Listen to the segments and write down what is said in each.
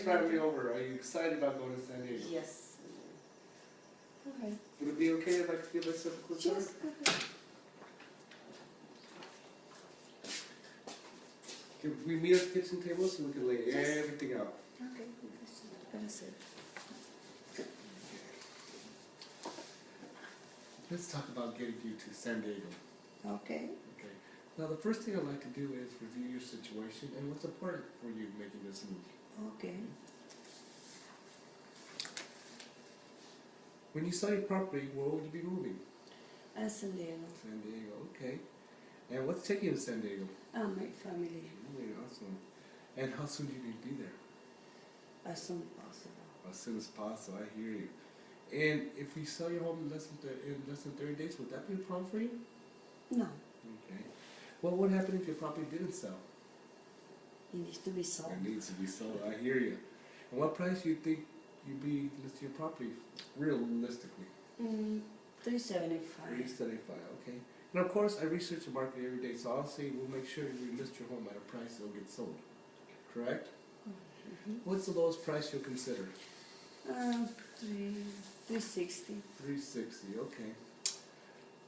for having me over. Are you excited about going to San Diego? Yes. Okay. Would it be okay if I could give us a quick tour? Yes. Can we meet at the kitchen table so we can lay everything out? Okay. That's it. Let's talk about getting you to San Diego. Okay. Okay. Now the first thing I'd like to do is review your situation and what's important for you making this move. Okay. When you sell your property, where would you be moving? San Diego. San Diego, okay. And what's taking you to San Diego? My family. Really awesome. And how soon do you need to be there? As soon as possible. As soon as possible, I hear you. And if we sell your home in less than 30 days, would that be a problem for you? No. Okay. What would happen if your property didn't sell? It needs to be sold. It needs to be sold, I hear you. And what price do you think you'd be listing your property realistically? 375. 375, okay. And of course, I research the market every day, so I'll say we'll make sure we list your home at a price that'll get sold. Correct? What's the lowest price you'll consider? 360. 360, okay.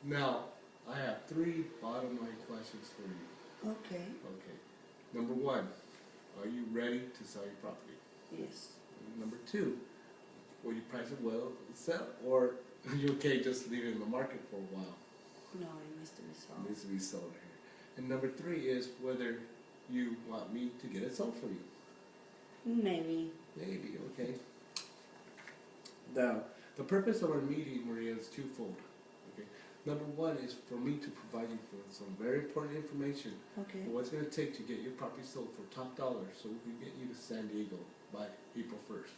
Now, I have 3 bottom line questions for you. Okay. Okay. Number 1, are you ready to sell your property? Yes. Number 2, will you price it well to sell, or are you okay just leaving it in the market for a while? No, it needs to be sold. It needs to be sold here. And number 3 is whether you want me to get it sold for you. Maybe. Maybe, okay. Now, the purpose of our meeting, Maria, is twofold. Okay. Number 1 is for me to provide you with some very important information. Okay. What's going to take to get your property sold for top dollar so we can get you to San Diego by April 1st.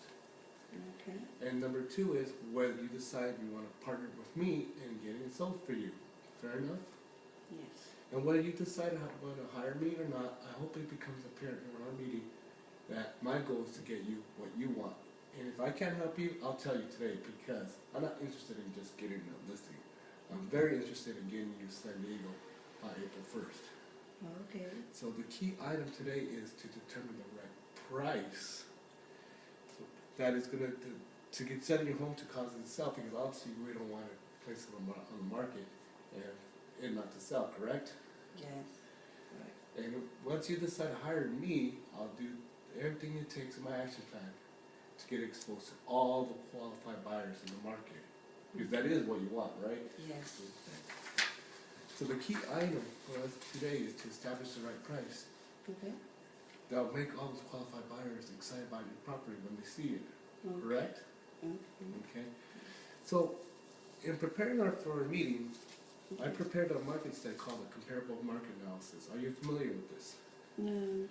Okay. And number 2 is whether you decide you want to partner with me in getting it sold for you. Fair enough? Yes. And whether you decide to want to hire me or not, I hope it becomes apparent in our meeting that my goal is to get you what you want. And if I can't help you, I'll tell you today, because I'm not interested in just getting a listing. I'm very interested in getting you to San Diego by April 1st. Okay. So the key item today is to determine the right price that is going to get selling your home to cause it to sell, because obviously we don't want to place it on the market and not to sell, correct? Yes. Right. And once you decide to hire me, I'll do everything it takes in my action plan to get exposed to all the qualified buyers in the market. Because that is what you want, right? Yes. So the key item for us today is to establish the right price. Okay. That'll make all those qualified buyers excited about your property when they see it, Okay. correct? Okay. Okay. So in preparing for our meeting, I prepared a market study called a comparable market analysis. Are you familiar with this? No.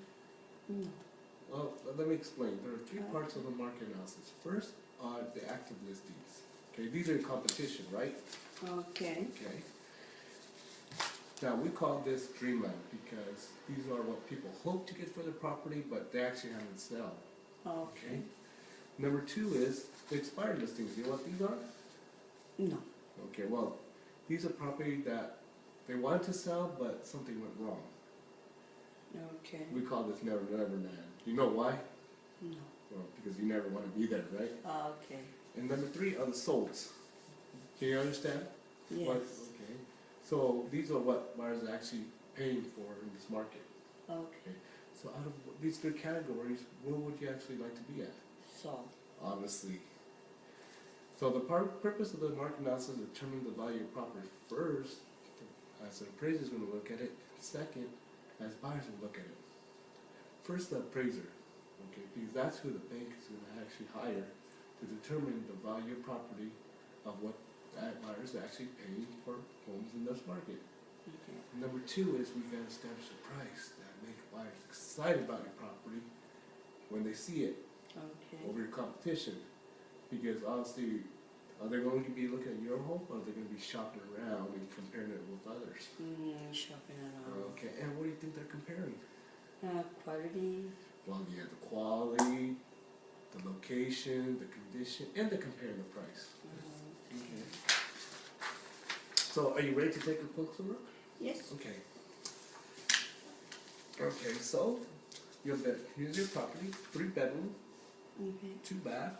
Well, let me explain. There are 3 parts of the market analysis. First are the active listings. Okay, these are in competition, right? Okay. Okay. Now we call this dreamland because these are what people hope to get for their property, but they actually haven't sold. Okay. Number 2 is the expired listings. You know what these are? No. Okay, well, these are property that they wanted to sell, but something went wrong. Okay. We call this never land. You know why? No. Well, because you never want to be there, right? Okay. And number 3 are the solds. Can you understand? Yes. Okay. So these are what buyers are actually paying for in this market. Okay. So out of these 3 categories, where would you actually like to be at? So. Obviously. So the purpose of the market analysis is to determine the value of property first, as an appraiser is going to look at it. Second, as buyers will look at it. First, the appraiser, okay, because that's who the bank is going to actually hire to determine the value of property of what that buyers are actually paying for homes in this market. Okay. Number 2 is we've got to establish a price that make buyers excited about your property when they see it Okay. over your competition. Because obviously, are they going to be looking at your home, or are they going to be shopping around and comparing it with others? Shopping around. Okay, and what do you think they're comparing? Quality. Well, yeah, the quality, the location, the condition, and they're comparing the price. Okay. So, are you ready to take a closer look? Yes. Okay. Okay, so here's your property, 3 bedroom, Okay. 2-bath,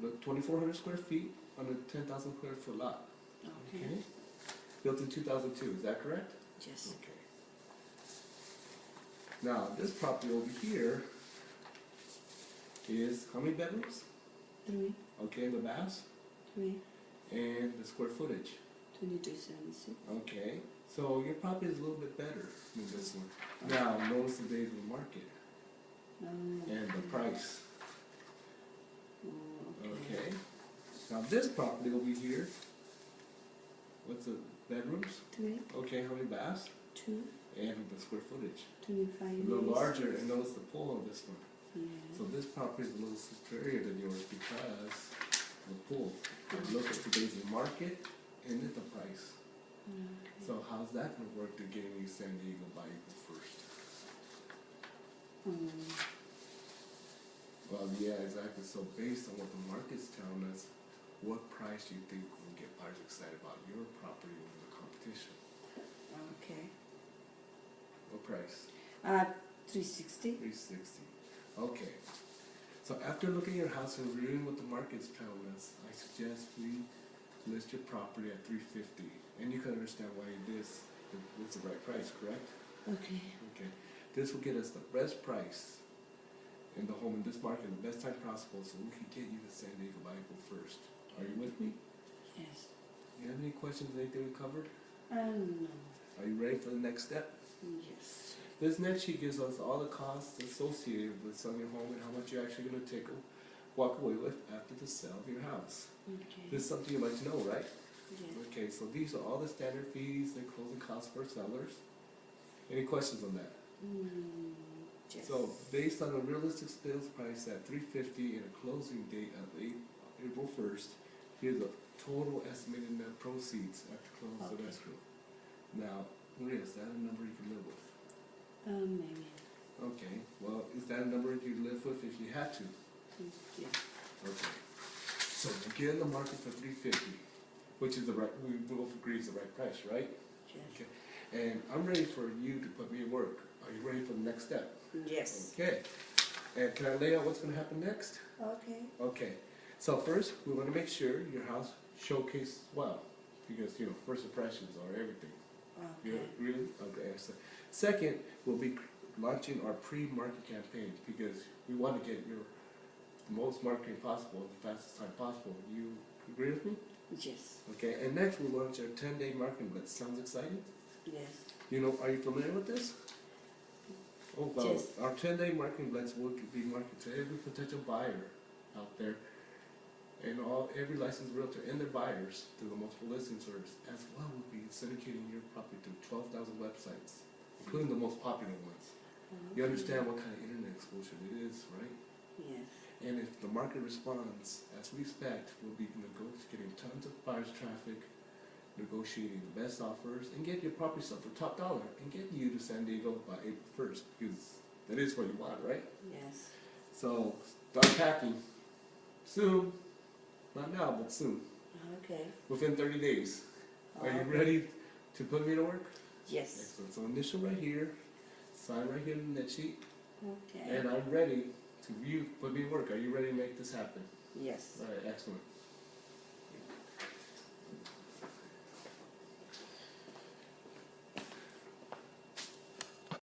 look 2,400 square feet on a 10,000 square foot lot. Okay. Built in 2002, is that correct? Yes. Okay. Now, this property over here is how many bedrooms? 3. Okay, the baths 3. and the square footage. 2276. Okay, so your property is a little bit better than this one. Now, notice the days of the market and the price. Okay. Now, this property over here, what's the bedrooms? 3. Okay, how many baths? 2. And the square footage. 25. A little larger, and notice the pool on this one. Yeah. So this property is a little superior than yours because of the pool. And look at today's market and at the price. Okay. So how's that going to work to getting you San Diego by April 1st? Well, yeah, exactly. So based on what the market's telling us, what price do you think will get buyers excited about your property in the competition? Okay. What price? 360. 360. Okay. So after looking at your house and reviewing what the market's telling us, I suggest we list your property at 350. And you can understand why it's the right price, correct? Okay. Okay. This will get us the best price in the home in this market, the best time possible, so we can get you to San Diego by April 1st. Are you with me? Yes. You have any questions, anything we covered? No. Are you ready for the next step? Yes. This next sheet gives us all the costs associated with selling your home and how much you're actually going to walk away with after the sale of your house. Okay. This is something you'd like to know, right? Yes. Okay, so these are all the standard fees and closing costs for sellers. Any questions on that? Yes. So, based on a realistic sales price at $350 and a closing date of April 1st, here's a total estimated net proceeds after close of escrow. Now, Maria, is that a number you can live with? Maybe. Okay, well, is that a number you'd live with if you had to? Yeah. Okay. So, you get in the market for $350, which is the right, we both agree is the right price, right? Yes. Okay. And I'm ready for you to put me to work. Are you ready for the next step? Yes. Okay. And can I lay out what's going to happen next? Okay. Okay. So first, we want to make sure your house showcases well, because first impressions are everything. Okay. Really? Okay. So second, we'll be launching our pre-market campaign because we want to get the most marketing possible in the fastest time possible. You agree with me? Yes. Okay. And next, we'll launch our 10-day marketing blitz. Sounds exciting? Yes. Are you familiar with this? Oh, well, Yes. our 10-day marketing blitz will be marketed to every potential buyer out there, and every licensed realtor and their buyers through the multiple listing service, as well will be syndicating your property to 12,000 websites, including the most popular ones. You understand what kind of internet exposure it is, right? Yes. And if the market responds as we expect, we'll be getting tons of buyers traffic, negotiating the best offers, and get your property sold for top dollar, and get you to San Diego by April 1st, because that is what you want, right? Yes. So, start packing. Soon. Not now, but soon. Okay. Within 30 days. Are you Okay. ready to put me to work? Yes. Excellent. So, initial right here, sign right here in that sheet, Okay. and I'm ready to put me to work. Are you ready to make this happen? Yes. All right, excellent.